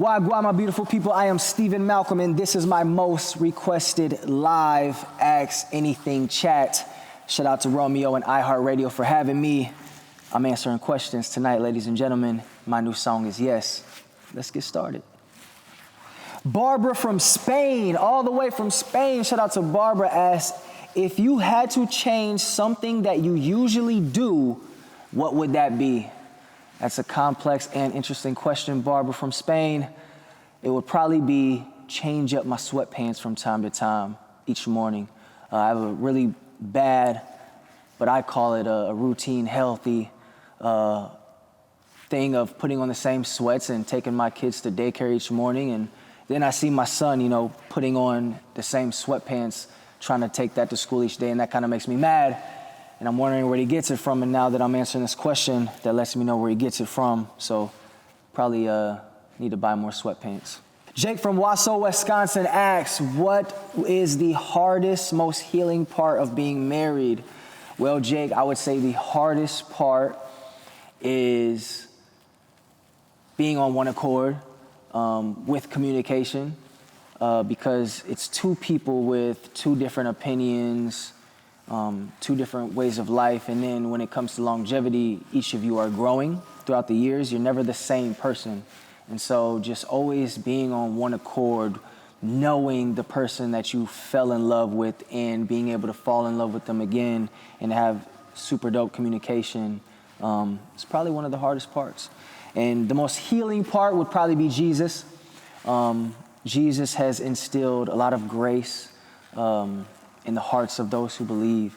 Wagwan, my beautiful people, I am Stephen Malcolm, and this is my most requested live Ask Anything chat. Shout out to Romeo and iHeartRadio for having me. I'm answering questions tonight, ladies and gentlemen. My new song is Yes. Let's get started. Barbara from Spain, all the way from Spain, shout out to Barbara, asks, if you had to change something that you usually do, what would that be? That's a complex and interesting question, Barbara from Spain. It would probably be change up my sweatpants from time to time each morning. I have a really bad, but I call it a routine, healthy thing of putting on the same sweats and taking my kids to daycare each morning. And then I see my son, putting on the same sweatpants, trying to take that to school each day, and that kind of makes me mad. And I'm wondering where he gets it from, and now that I'm answering this question, that lets me know where he gets it from. So probably need to buy more sweatpants. Jake from Wausau, Wisconsin asks, what is the hardest, most healing part of being married? Well, Jake, I would say the hardest part is being on one accord with communication, because it's two people with two different opinions, two different ways of life. And then when it comes to longevity, each of you are growing throughout the years. You're never the same person. And so just always being on one accord, knowing the person that you fell in love with and being able to fall in love with them again and have super dope communication is probably one of the hardest parts. And the most healing part would probably be Jesus. Jesus has instilled a lot of grace in the hearts of those who believe.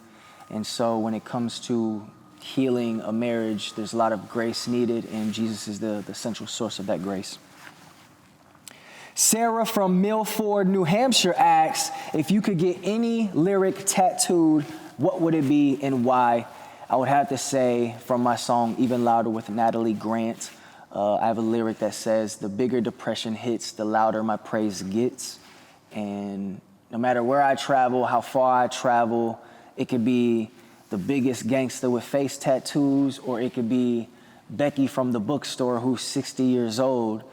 And so when it comes to healing a marriage, there's a lot of grace needed, and Jesus is the central source of that grace. Sarah from Milford, New Hampshire asks, if you could get any lyric tattooed, what would it be and why? I would have to say from my song, Even Louder with Natalie Grant, I have a lyric that says, the bigger depression hits, the louder my praise gets. And no matter where I travel, how far I travel, it could be the biggest gangster with face tattoos, or it could be Becky from the bookstore who's 60 years old.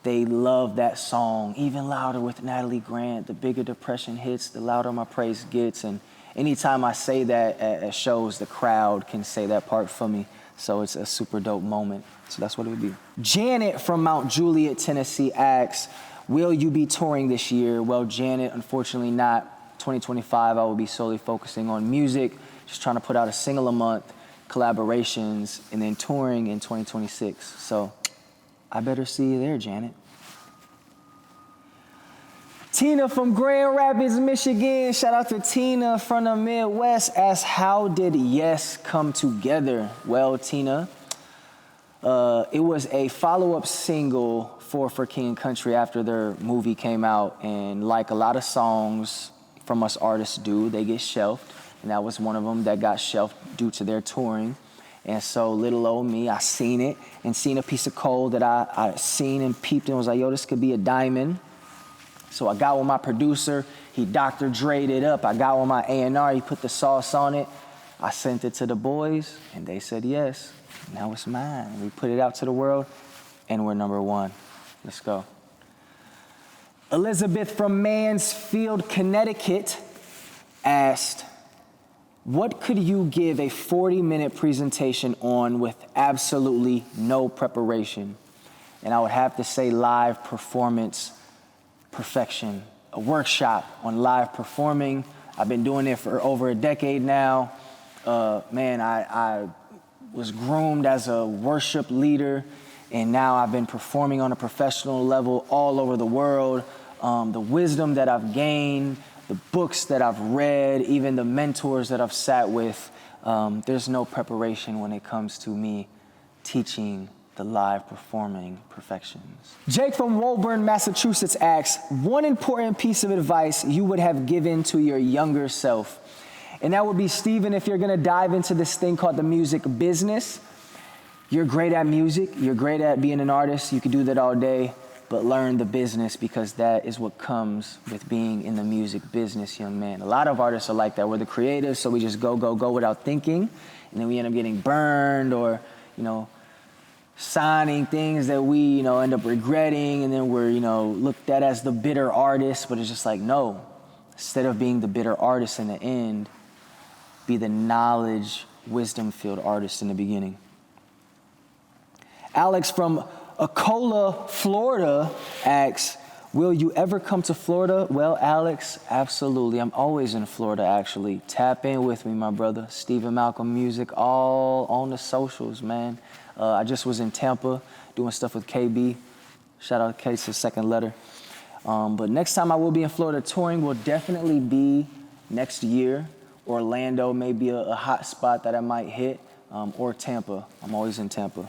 They love that song, Even Louder with Natalie Grant, the bigger depression hits, the louder my praise gets. And anytime I say that at shows, the crowd can say that part for me. So it's a super dope moment. So that's what it would be. Janet from Mount Juliet, Tennessee asks, will you be touring this year? Well, Janet, unfortunately not. 2025, I will be solely focusing on music, just trying to put out a single a month, collaborations, and then touring in 2026. So I better see you there, Janet. Tina from Grand Rapids, Michigan. Shout out to Tina from the Midwest. Asks, how did Yes come together? Well, Tina, it was a follow-up single for King and Country after their movie came out. And like a lot of songs from us artists do, they get shelved. And that was one of them that got shelved due to their touring. And so little old me, I seen it and seen a piece of coal that I seen and peeped and was like, yo, this could be a diamond. So I got with my producer, he Dr. Dre'd it up. I got with my A&R, he put the sauce on it. I sent it to the boys and they said yes. Now it's mine. We put it out to the world and we're number one. Let's go. Elizabeth from Mansfield, Connecticut asked, what could you give a 40-minute presentation on with absolutely no preparation? And I would have to say live performance perfection, a workshop on live performing. I've been doing it for over a decade now. I was groomed as a worship leader, and now I've been performing on a professional level all over the world. The wisdom that I've gained, the books that I've read, even the mentors that I've sat with, there's no preparation when it comes to me teaching the live performing perfections. Jake from Woburn, Massachusetts asks, one important piece of advice you would have given to your younger self. And that would be, Stephen, if you're gonna dive into this thing called the music business, you're great at music, you're great at being an artist, you could do that all day, but learn the business, because that is what comes with being in the music business, young man. A lot of artists are like that. We're the creatives, so we just go without thinking, and then we end up getting burned or, signing things that we, end up regretting, and then we're, looked at as the bitter artist, but it's just like, no. Instead of being the bitter artist in the end, be the knowledge, wisdom-filled artist in the beginning. Alex from Acola, Florida asks, will you ever come to Florida? Well, Alex, absolutely. I'm always in Florida, actually. Tap in with me, my brother. Stephen Malcolm Music, all on the socials, man. I just was in Tampa doing stuff with KB. Shout out to Case's second letter. But next time I will be in Florida touring will definitely be next year. Orlando may be a hot spot that I might hit, or Tampa. I'm always in Tampa.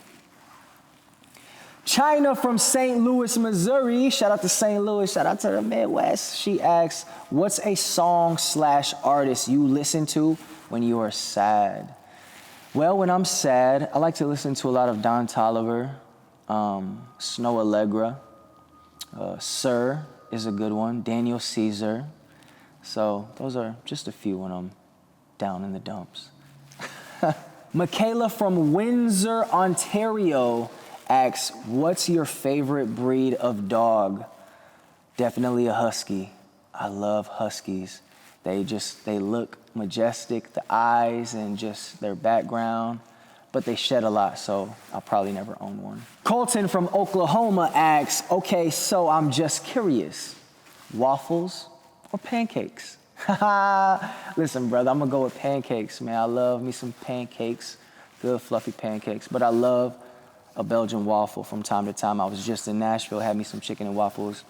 China from St. Louis, Missouri. Shout out to St. Louis. Shout out to the Midwest. She asks, what's a song/artist you listen to when you are sad? Well, when I'm sad, I like to listen to a lot of Don Toliver, Snow Allegra. Sir is a good one. Daniel Caesar. So those are just a few when I'm down in the dumps. Michaela from Windsor, Ontario asks, what's your favorite breed of dog? Definitely a husky. I love huskies. They look majestic, the eyes and just their background, but they shed a lot, so I'll probably never own one. Colton from Oklahoma asks, okay, so I'm just curious, waffles or pancakes? Listen, brother, I'm gonna go with pancakes, man. I love me some pancakes, good fluffy pancakes, but I love a Belgian waffle from time to time. I was just in Nashville, had me some chicken and waffles.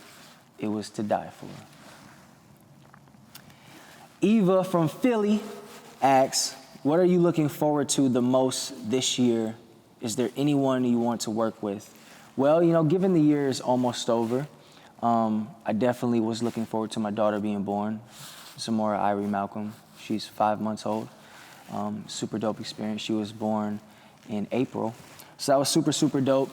It was to die for. Eva from Philly asks, what are you looking forward to the most this year? Is there anyone you want to work with? Well, given the year is almost over, I definitely was looking forward to my daughter being born, Zamora Irie Malcolm. She's 5 months old. Super dope experience. She was born in April. So that was super, super dope.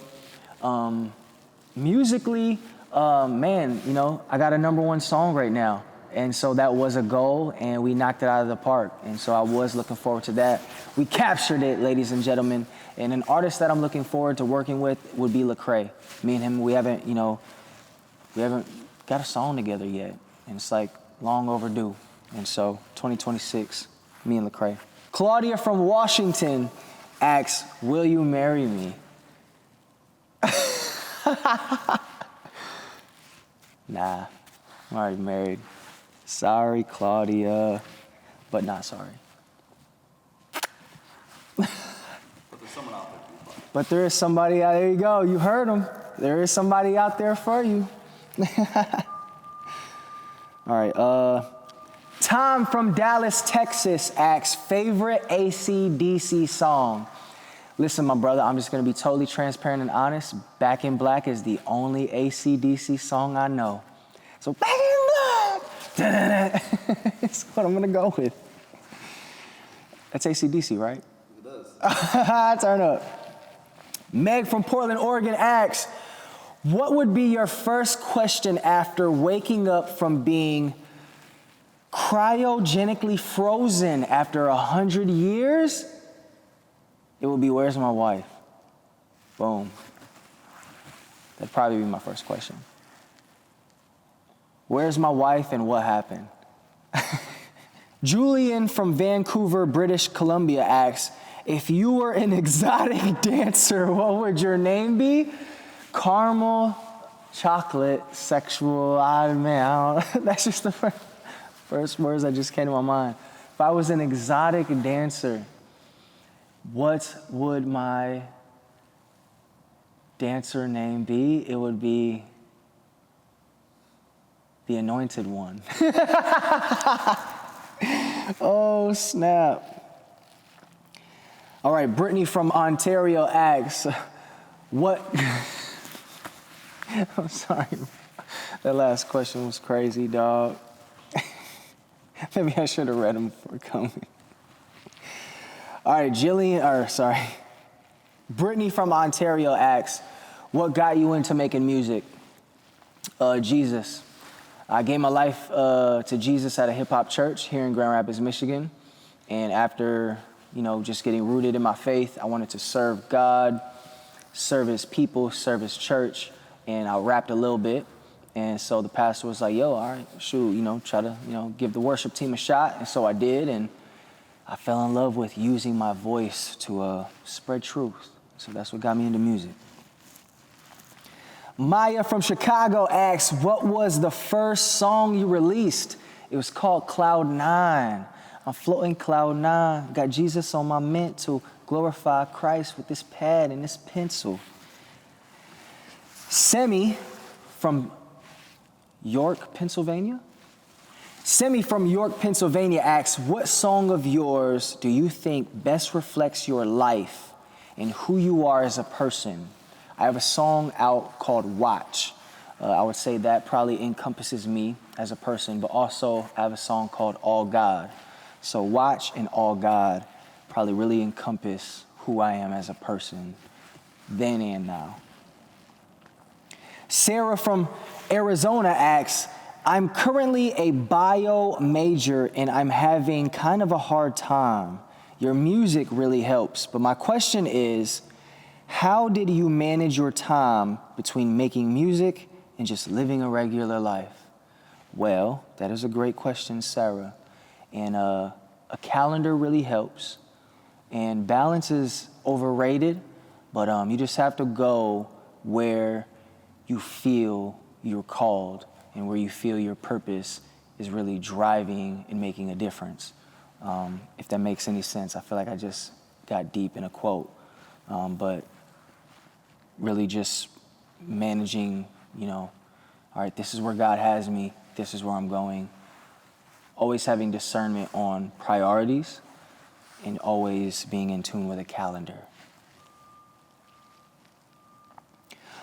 Musically, man, I got a #1 song right now. And so that was a goal, and we knocked it out of the park. And so I was looking forward to that. We captured it, ladies and gentlemen. And an artist that I'm looking forward to working with would be Lecrae. Me and him, we haven't got a song together yet. And it's like long overdue. And so 2026, me and Lecrae. Claudia from Washington asks, will you marry me? Nah, I'm already married. Sorry, Claudia, but not sorry. But there is somebody out there. You go. You heard him. There is somebody out there for you. All right. Tom from Dallas, Texas asks, favorite AC/DC song? Listen, my brother, I'm just going to be totally transparent and honest. Back in Black is the only AC/DC song I know. So Back in Black, that's what I'm going to go with. That's AC/DC, right? It does. Turn up. Meg from Portland, Oregon asks, what would be your first question after waking up from being cryogenically frozen after 100 years? It would be, where's my wife? Boom. That'd probably be my first question. Where's my wife and what happened? Julian from Vancouver, British Columbia asks, if you were an exotic dancer, what would your name be? Caramel, chocolate, sexual, that's just the first words that just came to my mind. If I was an exotic dancer, what would my dancer name be? It would be the Anointed One. Oh, snap. All right, Brittany from Ontario asks, what... I'm sorry. That last question was crazy, dog. Maybe I should have read them before coming. All right, Brittany from Ontario asks, what got you into making music? Jesus. I gave my life to Jesus at a hip-hop church here in Grand Rapids, Michigan. And after, just getting rooted in my faith, I wanted to serve God. service people, service church, and I rapped a little bit. And so the pastor was like, yo, all right, shoot, try to, give the worship team a shot. And so I did, and I fell in love with using my voice to spread truth. So that's what got me into music. Maya from Chicago asks, what was the first song you released? It was called Cloud 9. I'm floating Cloud 9. Got Jesus on my mental. Glorify Christ with this pad and this pencil. Semi from York, Pennsylvania? Semi from York, Pennsylvania asks, what song of yours do you think best reflects your life and who you are as a person? I have a song out called Watch. I would say that probably encompasses me as a person, but also I have a song called All God. So Watch and All God probably really encompass who I am as a person then and now. Sarah from Arizona asks, I'm currently a bio major and I'm having kind of a hard time. Your music really helps, but my question is, how did you manage your time between making music and just living a regular life? Well, that is a great question, Sarah. And a calendar really helps. And balance is overrated, but you just have to go where you feel you're called and where you feel your purpose is really driving and making a difference. If that makes any sense. I feel like I just got deep in a quote. But really just managing, all right, this is where God has me, this is where I'm going. Always having discernment on priorities and always being in tune with a calendar.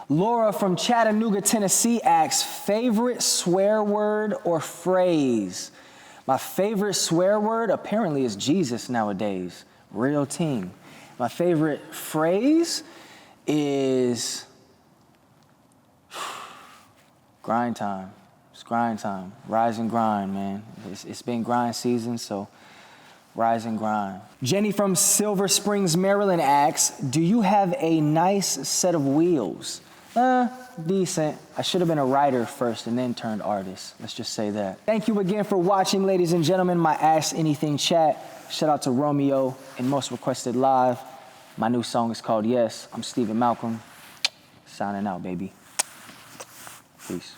Laura from Chattanooga, Tennessee asks, favorite swear word or phrase? My favorite swear word apparently is Jesus nowadays. Real team. My favorite phrase is grind time. It's grind time. Rise and grind, man. It's been grind season, so rise and grind. Jenny from Silver Springs, Maryland asks, do you have a nice set of wheels? Decent. I should have been a writer first and then turned artist. Let's just say that. Thank you again for watching, ladies and gentlemen, my Ask Anything chat. Shout out to Romeo and Most Requested Live. My new song is called Yes. I'm Stephen Malcolm. Signing out, baby. Peace.